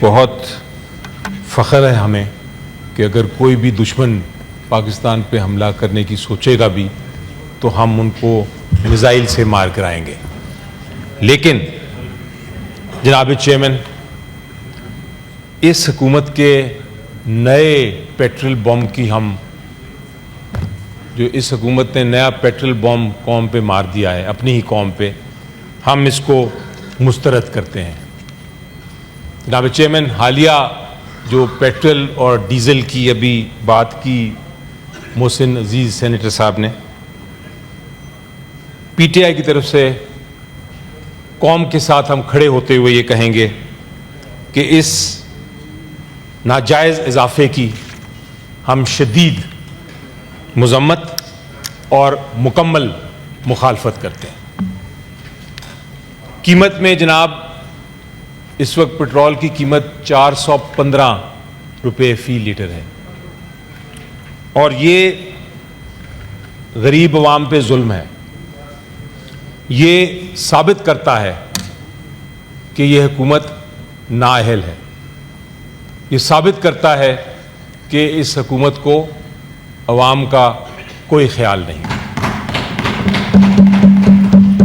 بہت فخر ہے ہمیں کہ اگر کوئی بھی دشمن پاکستان پہ حملہ کرنے کی سوچے گا بھی تو ہم ان کو میزائل سے مار کرائیں گے. لیکن جناب چیئرمین، اس حکومت کے نئے پیٹرول بم کی جو اس حکومت نے نیا پیٹرول بم قوم پہ مار دیا ہے، اپنی ہی قوم پہ، ہم اس کو مسترد کرتے ہیں. جناب چیئرمین، حالیہ جو پیٹرول اور ڈیزل کی ابھی بات کی محسن عزیز سینیٹر صاحب نے، پی ٹی آئی کی طرف سے قوم کے ساتھ ہم کھڑے ہوتے ہوئے یہ کہیں گے کہ اس ناجائز اضافے کی ہم شدید مذمت اور مکمل مخالفت کرتے ہیں. قیمت میں جناب اس وقت پٹرول کی قیمت 415 روپے فی لیٹر ہے اور یہ غریب عوام پہ ظلم ہے. یہ ثابت کرتا ہے کہ یہ حکومت نااہل ہے. یہ ثابت کرتا ہے کہ اس حکومت کو عوام کا کوئی خیال نہیں.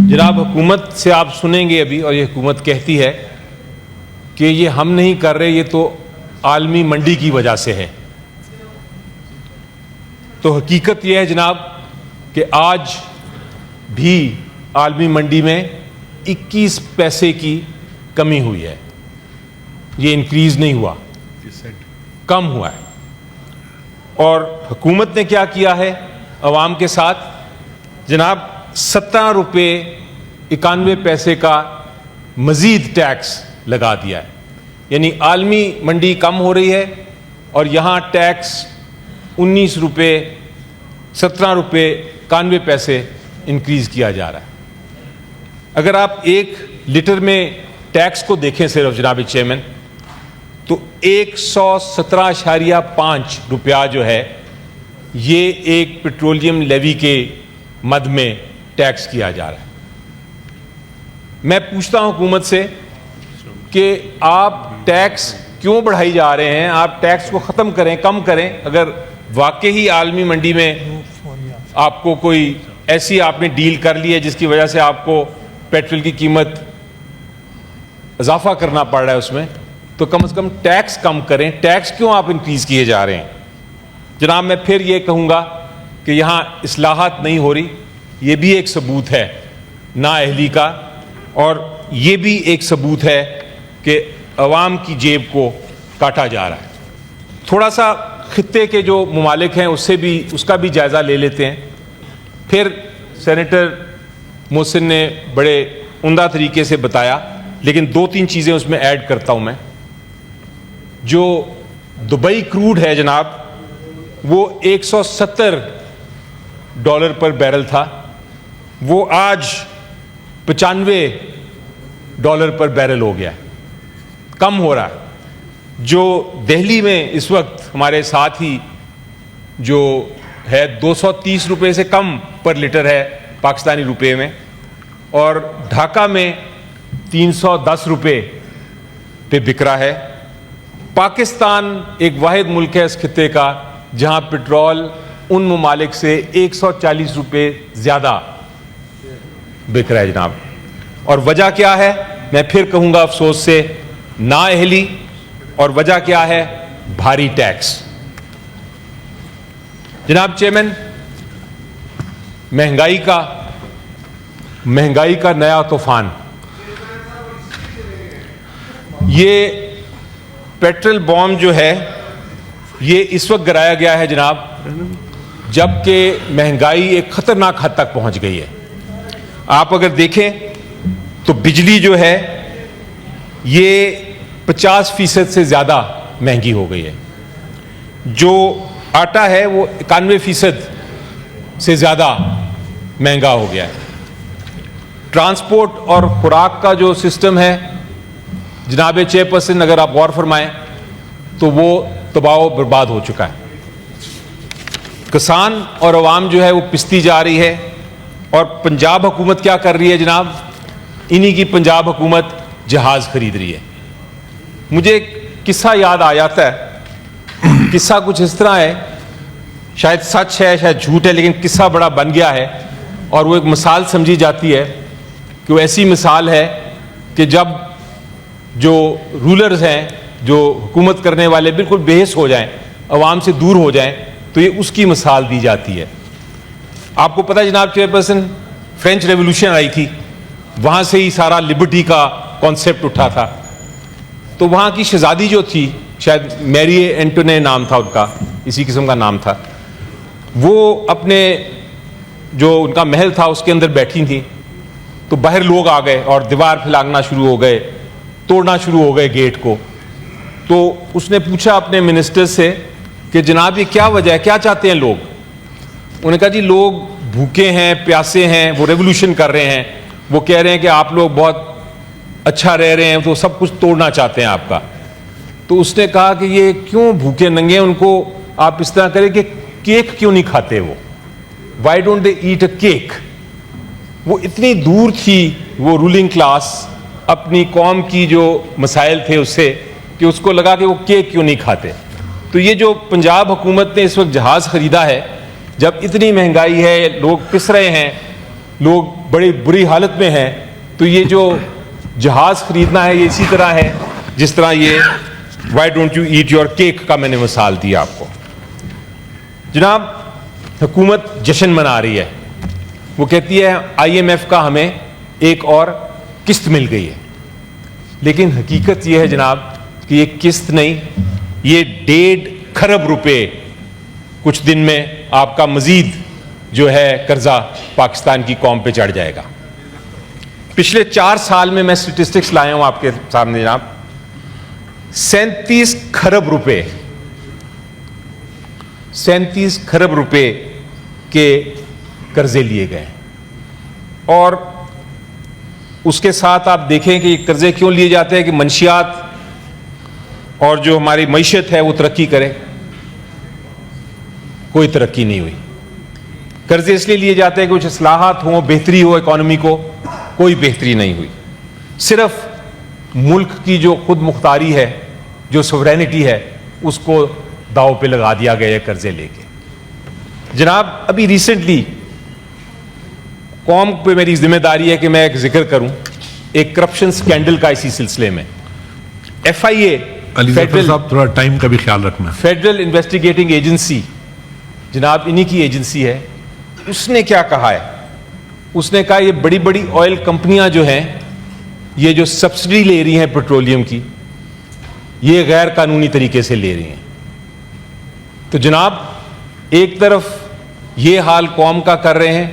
جناب، حکومت سے آپ سنیں گے ابھی، اور یہ حکومت کہتی ہے کہ یہ ہم نہیں کر رہے، یہ تو عالمی منڈی کی وجہ سے ہے. تو حقیقت یہ ہے جناب کہ آج بھی عالمی منڈی میں 21 پیسے کی کمی ہوئی ہے. یہ انکریز نہیں ہوا، کم ہوا ہے. اور حکومت نے کیا کیا ہے عوام کے ساتھ؟ جناب 17 روپے 91 پیسے کا مزید ٹیکس لگا دیا ہے. یعنی عالمی منڈی کم ہو رہی ہے اور یہاں ٹیکس 19 روپے 17 روپے 91 پیسے انکریز کیا جا رہا ہے. اگر آپ 1 لیٹر میں ٹیکس کو دیکھیں صرف جناب چیئرمین، تو 117.5 روپیہ جو ہے یہ ایک پیٹرولیم لیوی کے مد میں ٹیکس کیا جا رہا ہے. میں پوچھتا ہوں حکومت سے کہ آپ ٹیکس کیوں بڑھائی جا رہے ہیں؟ آپ ٹیکس کو ختم کریں، کم کریں. اگر واقعی عالمی منڈی میں آپ کو کوئی ایسی آپ نے ڈیل کر لی ہے جس کی وجہ سے آپ کو پیٹرول کی قیمت اضافہ کرنا پڑ رہا ہے اس میں، تو کم از کم ٹیکس کم کریں. ٹیکس کیوں آپ انکریز کیے جا رہے ہیں؟ جناب، میں پھر یہ کہوں گا کہ یہاں اصلاحات نہیں ہو رہی. یہ بھی ایک ثبوت ہے نااہلی کا، اور یہ بھی ایک ثبوت ہے کہ عوام کی جیب کو کاٹا جا رہا ہے. تھوڑا سا خطے کے جو ممالک ہیں اس کا بھی جائزہ لے لیتے ہیں. پھر سینیٹر محسن نے بڑے عمدہ طریقے سے بتایا، لیکن 2-3 چیزیں اس میں ایڈ کرتا ہوں میں. جو دبئی کروڈ ہے جناب، وہ $170 پر بیرل تھا، وہ آج $95 پر بیرل ہو گیا، کم ہو رہا ہے. جو دہلی میں اس وقت ہمارے ساتھ ہی جو ہے 230 روپے سے کم پر لیٹر ہے پاکستانی روپے میں، اور ڈھاکہ میں 310 روپے پہ بک رہا ہے. پاکستان ایک واحد ملک ہے اس خطے کا جہاں پٹرول ان ممالک سے 140 روپے زیادہ بک رہا ہے جناب. اور وجہ کیا ہے؟ میں پھر کہوں گا افسوس سے نااہلی. اور وجہ کیا ہے؟ بھاری ٹیکس. جناب چیئرمین، مہنگائی کا نیا طوفان. یہ پیٹرول بم جو ہے یہ اس وقت گرایا گیا ہے جناب جبکہ مہنگائی ایک خطرناک حد تک پہنچ گئی ہے. آپ اگر دیکھیں تو بجلی جو ہے یہ 50% سے زیادہ مہنگی ہو گئی ہے. جو آٹا ہے وہ 91% سے زیادہ مہنگا ہو گیا ہے. ٹرانسپورٹ اور خوراک کا جو سسٹم ہے جناب چیئرپرسن، اگر آپ غور فرمائیں تو وہ تباہ و برباد ہو چکا ہے. کسان اور عوام جو ہے وہ پستی جا رہی ہے. اور پنجاب حکومت کیا کر رہی ہے جناب؟ انہی کی پنجاب حکومت جہاز خرید رہی ہے. مجھے ایک قصہ یاد آ جاتا ہے. قصہ کچھ اس طرح ہے, شاید سچ ہے شاید جھوٹ ہے, لیکن قصہ بڑا بن گیا ہے اور وہ ایک مثال سمجھی جاتی ہے کہ وہ ایسی مثال ہے کہ جب جو رولرز ہیں, جو حکومت کرنے والے بالکل بے حس ہو جائیں, عوام سے دور ہو جائیں, تو یہ اس کی مثال دی جاتی ہے. آپ کو پتہ ہے جناب چیئر پرسن, فرینچ ریولوشن آئی تھی, وہاں سے ہی سارا لبرٹی کا کانسیپٹ اٹھا تھا. تو وہاں کی شہزادی جو تھی, شاید میری اینٹونے نام تھا ان کا, اسی قسم کا نام تھا, وہ اپنے جو ان کا محل تھا اس کے اندر بیٹھی تھیں, تو باہر لوگ آ گئے اور دیوار پھیلانا شروع ہو گئے, توڑنا شروع ہو گئے گیٹ کو. تو اس نے پوچھا اپنے منسٹر سے کہ جناب یہ کیا وجہ ہے, کیا چاہتے ہیں لوگ؟ انہوں نے کہا جی لوگ بھوکے ہیں, پیاسے ہیں, وہ ریولوشن کر رہے ہیں, وہ کہہ رہے ہیں کہ آپ لوگ بہت اچھا رہ رہے ہیں, تو سب کچھ توڑنا چاہتے ہیں آپ کا. تو اس نے کہا کہ یہ کیوں بھوکے ننگے, ان کو آپ اس طرح کریں کہ کیک کیوں نہیں کھاتے وہ, why don't they eat a cake. وہ اتنی دور تھی وہ رولنگ کلاس اپنی قوم کی جو مسائل تھے اس سے, کہ اس کو لگا کہ وہ کیک کیوں نہیں کھاتے. تو یہ جو پنجاب حکومت نے اس وقت جہاز خریدا ہے, جب اتنی مہنگائی ہے, لوگ پس رہے ہیں, لوگ بڑی بری حالت میں ہیں, تو یہ جو جہاز خریدنا ہے یہ اسی طرح ہے جس طرح یہ why don't you eat your cake کا میں نے مثال دیا آپ کو. جناب حکومت جشن منا رہی ہے, وہ کہتی ہے آئی ایم ایف کا ہمیں ایک اور قسط مل گئی ہے, لیکن حقیقت یہ ہے جناب کہ یہ قسط نہیں, یہ 1.5 کھرب روپے کچھ دن میں آپ کا مزید جو ہے قرضہ پاکستان کی قوم پہ چڑھ جائے گا. پچھلے 4 سال میں اسٹیٹسٹکس لایا ہوں آپ کے سامنے جناب, 37 کھرب روپے 37 کھرب روپے کے قرضے لیے گئے. اور اس کے ساتھ آپ دیکھیں کہ یہ قرضے کیوں لیے جاتے ہیں کہ منشیات اور جو ہماری معیشت ہے وہ ترقی کرے. کوئی ترقی نہیں ہوئی. قرضے اس لیے لیے جاتے ہیں کہ کچھ اصلاحات ہوں, بہتری ہو اکانومی کو, کوئی بہتری نہیں ہوئی. صرف ملک کی جو خود مختاری ہے, جو سورینٹی ہے, اس کو داؤ پہ لگا دیا گیا ہے قرضے لے کے. جناب ابھی ریسنٹلی قوم پہ میری ذمہ داری ہے کہ میں ایک ذکر کروں ایک کرپشن سکینڈل کا اسی سلسلے میں. ایف آئی اے, تھوڑا ٹائم کا بھی خیال رکھنا, فیڈرل انویسٹیگیٹنگ ایجنسی, جناب انہی کی ایجنسی ہے, اس نے کیا کہا ہے؟ اس نے کہا یہ بڑی بڑی آئل کمپنیاں جو ہیں یہ جو سبسڈی لے رہی ہیں پیٹرولیم کی, یہ غیر قانونی طریقے سے لے رہی ہیں. تو جناب ایک طرف یہ حال قوم کا کر رہے ہیں,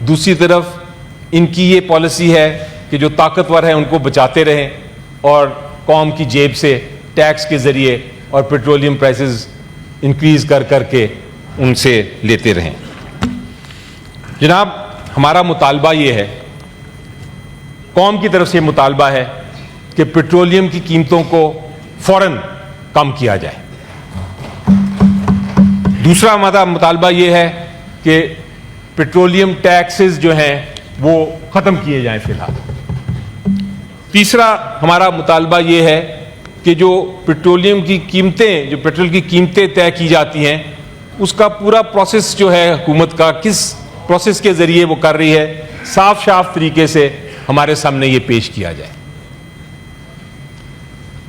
دوسری طرف ان کی یہ پالیسی ہے کہ جو طاقتور ہیں ان کو بچاتے رہیں اور قوم کی جیب سے ٹیکس کے ذریعے اور پیٹرولیم پرائسز انکریز کر کر کے ان سے لیتے رہیں. جناب ہمارا مطالبہ یہ ہے, قوم کی طرف سے مطالبہ ہے کہ پیٹرولیم کی قیمتوں کو فوراً کم کیا جائے. دوسرا ہمارا مطالبہ یہ ہے کہ پیٹرولیم ٹیکسز جو ہیں وہ ختم کیے جائیں فی الحال. تیسرا ہمارا مطالبہ یہ ہے کہ جو پیٹرولیم کی قیمتیں, جو پیٹرول کی قیمتیں طے کی جاتی ہیں, اس کا پورا پروسیس جو ہے حکومت کا کس پروسیس کے ذریعے وہ کر رہی ہے, صاف شاف طریقے سے ہمارے سامنے یہ پیش کیا جائے.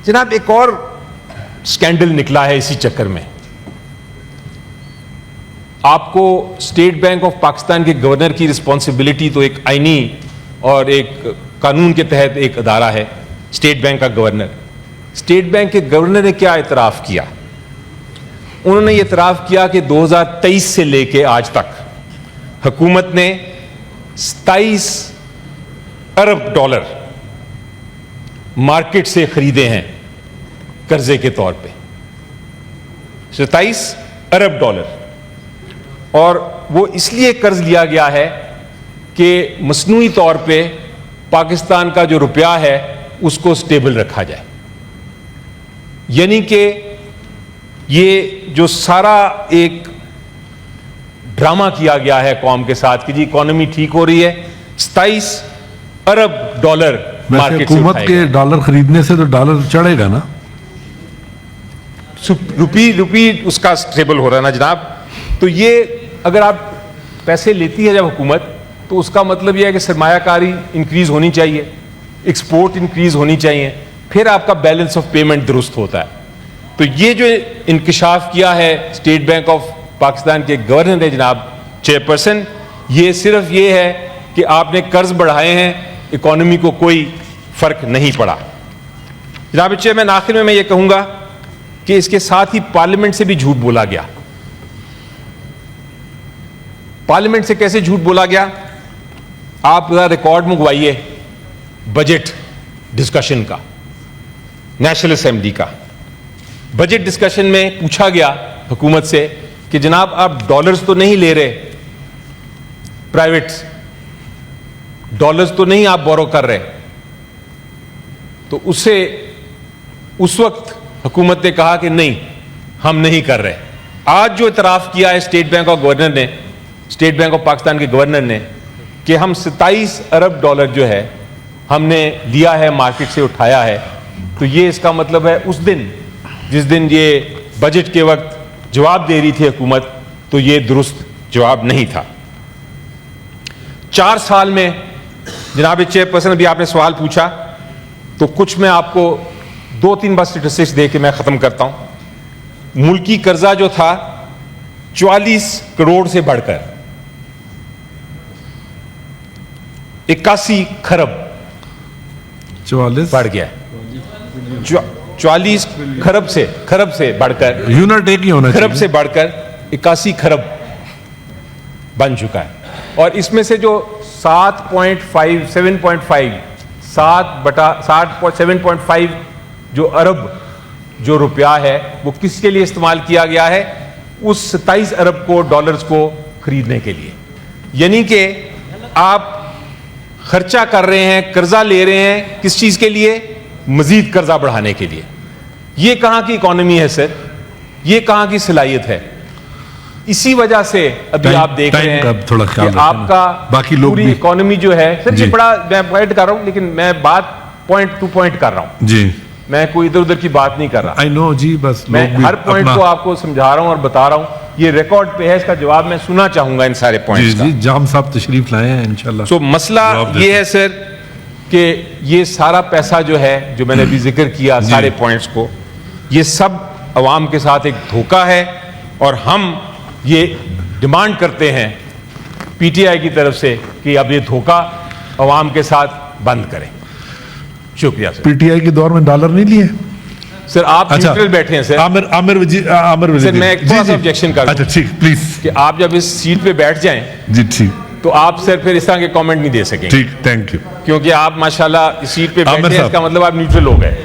جناب ایک اور سکینڈل نکلا ہے اسی چکر میں. آپ کو اسٹیٹ بینک آف پاکستان کے گورنر کی رسپانسبلٹی تو ایک آئینی اور ایک قانون کے تحت ایک ادارہ ہے, اسٹیٹ بینک کا گورنر. اسٹیٹ بینک کے گورنر نے کیا اعتراف کیا؟ انہوں نے یہ اعتراف کیا کہ 2023 سے لے کے آج تک حکومت نے 27 ارب ڈالر مارکیٹ سے خریدے ہیں قرضے کے طور پہ, 27 ارب ڈالر. اور وہ اس لیے قرض لیا گیا ہے کہ مصنوعی طور پہ پاکستان کا جو روپیہ ہے اس کو سٹیبل رکھا جائے. یعنی کہ یہ جو سارا ایک ڈرامہ کیا گیا ہے قوم کے ساتھ کہ جی اکانومی ٹھیک ہو رہی ہے, 27 ارب ڈالر مارکیٹ سے حکومت کے ڈالر خریدنے سے تو ڈالر چڑھے گا نا. روپی اس کا اسٹیبل ہو رہا ہے نا جناب. تو یہ اگر آپ پیسے لیتی ہے جب حکومت, تو اس کا مطلب یہ ہے کہ سرمایہ کاری انکریز ہونی چاہیے, ایکسپورٹ انکریز ہونی چاہیے, پھر آپ کا بیلنس آف پیمنٹ درست ہوتا ہے. تو یہ جو انکشاف کیا ہے اسٹیٹ بینک آف پاکستان کے گورنر نے جناب چیئرپرسن, یہ صرف یہ ہے کہ آپ نے قرض بڑھائے ہیں, اکانومی کو کوئی فرق نہیں پڑا. جناب چیئرمین, آخر میں یہ کہوں گا کہ اس کے ساتھ ہی پارلیمنٹ سے بھی جھوٹ بولا گیا. پارلیمنٹ سے کیسے جھوٹ بولا گیا؟ آپ ذرا ریکارڈ منگوائیے بجٹ ڈسکشن کا, نیشنل اسمبلی کا. بجٹ ڈسکشن میں پوچھا گیا حکومت سے کہ جناب آپ ڈالرز تو نہیں لے رہے, پرائیویٹ ڈالرز تو نہیں آپ بورو کر رہے؟ تو اس وقت حکومت نے کہا کہ نہیں, ہم نہیں کر رہے. آج جو اعتراف کیا ہے اسٹیٹ بینک آف گورنر نے, اسٹیٹ بینک آف پاکستان کے گورنر نے, کہ ہم 27 ارب ڈالر جو ہے ہم نے لیا ہے, مارکیٹ سے اٹھایا ہے, تو یہ اس کا مطلب ہے اس دن جس دن یہ بجٹ کے وقت جواب دے رہی تھی حکومت, تو یہ درست جواب نہیں تھا. 4 سال میں جناب چیئر پرسن, ابھی آپ نے سوال پوچھا تو کچھ میں آپ کو 2-3 بار اسٹیٹسٹکس دے کے میں ختم کرتا ہوں. ملکی قرضہ جو تھا 44 کروڑ سے بڑھ کر 81 کھرب 44 بڑھ گیا. 44 کھرب سے بڑھ کر, یونٹ ایک ہی ہونا کھرب چاہیے. سے بڑھ کر 81 کھرب بن چکا ہے. اور اس میں سے جو 7.5 جو ارب جو روپیہ ہے وہ کس کے لیے استعمال کیا گیا ہے؟ اس 27 ارب کو ڈالرز کو خریدنے کے لیے. یعنی کہ آپ خرچہ کر رہے ہیں, قرضہ لے رہے ہیں, کس چیز کے لیے؟ مزید قرضہ بڑھانے کے لیے. یہ کہاں کی اکانومی ہے سر؟ یہ کہاں کی صلاحیت ہے؟ اسی وجہ سے ابھی آپ دیکھ رہے ہیں کہ آپ کا پوری اکانومی جو ہے, سر یہ بڑا میں پوائنٹ کر رہا ہوں, لیکن میں بات پوائنٹ ٹو پوائنٹ کر رہا ہوں جی, میں کوئی ادھر ادھر کی بات نہیں کر رہا. آئی نو جی, بس میں ہر پوائنٹ کو آپ کو سمجھا رہا ہوں اور بتا رہا ہوں. یہ ریکارڈ پہ ہے, اس کا جواب میں سننا چاہوں گا ان سارے پوائنٹس کا. جی, جام صاحب تشریف لائے ہیں انشاءاللہ. سو مسئلہ یہ ہے سر کہ یہ سارا پیسہ جو ہے, جو میں نے ابھی ذکر کیا سارے پوائنٹس کو, یہ سب عوام کے ساتھ ایک دھوکہ ہے. اور ہم یہ ڈیمانڈ کرتے ہیں پی ٹی آئی کی طرف سے کہ اب یہ دھوکہ عوام کے ساتھ بند کریں. شکریہ سر. پی ٹی آئی کے دور میں ڈالر نہیں لیے سر, آپ نیوٹرل بیٹھے ہیں سر. عامر وزیر, سر میں ایک تھوڑا سا آبجیکشن کر دوں. اچھا ٹھیک, پلیز. کہ آپ جب اس سیٹ پہ بیٹھ جائیں جی ٹھیک, تو آپ سر پھر اس طرح کے کامنٹ نہیں دے سکیں. ٹھیک, تھینک یو. کیونکہ آپ ماشاءاللہ اس سیٹ پہ بیٹھے ہیں, اس کا مطلب آپ نیوٹرل ہو گئے.